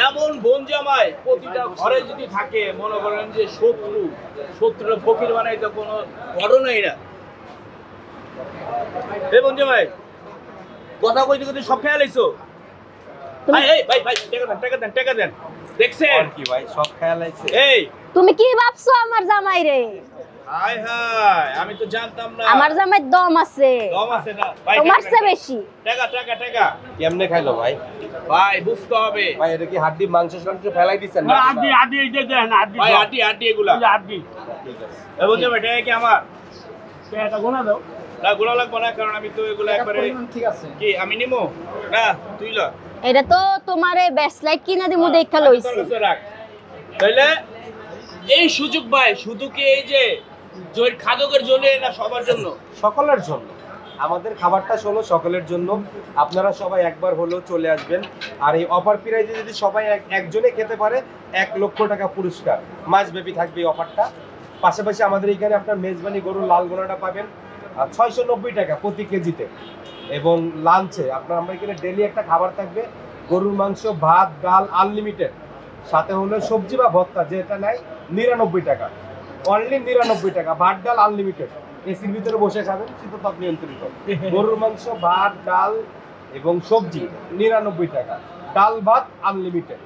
এমন বোন জামাই প্রতিটা ঘরে যদি থাকে মনে করেন যে শত্রুরা ফকির বানাই তো কোনো ঘটনাই না। এই বোন জামাই কথা কইতে কইতে সব খেয়াল আইছো? এই ভাই ভাই টাকা দেন দেখছেন কি ভাই সব খেয়াল আইছে? এই তুমি কি ভাবছো আমার জামাই রে? হায় হায় আমি তো জানতাম না আমার জামাই দম আছে। দম আছে না ভাই? তোমার চেয়ে বেশি। টাকা কেমনে খাইলো ভাই? ভাই বুঝতে হবে ভাই এটা কি হাড্ডি মাংস ফেলাই দিচ্ছেন না? হাড্ডি এই যে দেন হাড্ডি। ভাই হাড্ডি এগুলা হাড্ডি। ঠিক আছে। এই বোন জামাই টাকা কি আমার? এটা গোনা দাও। না গোলা লাগবে না, কারণ আমি তো এগুলো একবারে ঠিক আছে। কি আমি নিমো না, তুই ল। এটা তো তোমারে ব্যাসলাইট কিনা দিমু দেখা লইছি। রাখ তাইলে এই সুযোগ ভাই শুধু কি এই যে জয়ের খাদকের জন্য না সবার জন্য? সকলের জন্য আমাদের খাবারটা হলো সকলের জন্য। আপনারা সবাই একবার হলেও চলে আসবেন। আর এই অফার প্রাইজে যদি সবাই একজনে খেতে পারে 1 লক্ষ টাকা পুরস্কার মাসব্যাপী থাকবে এই অফারটা। পাশাপাশি আমাদের এখানে আপনার মেজবানি গরুর লাল গোলাটা পাবেন 690 টাকা প্রতি কেজিতে। এবং লাঞ্চে আপনার আমরা এখানে ডেলি একটা খাবার থাকবে, গরুর মাংস, ভাত, ডাল আনলিমিটেড, সাথে হলো সবজি বা ভর্তা, যেটা নাই 99 টাকা, অনলি 99 টাকা, ভাত ডাল আনলিমিটেড। এসির ভিতরে বসে খাবেন, শীততাপ নিয়ন্ত্রিত। গরুর মাংস, ভাত, ডাল এবং সবজি 99 টাকা, ডাল ভাত আনলিমিটেড।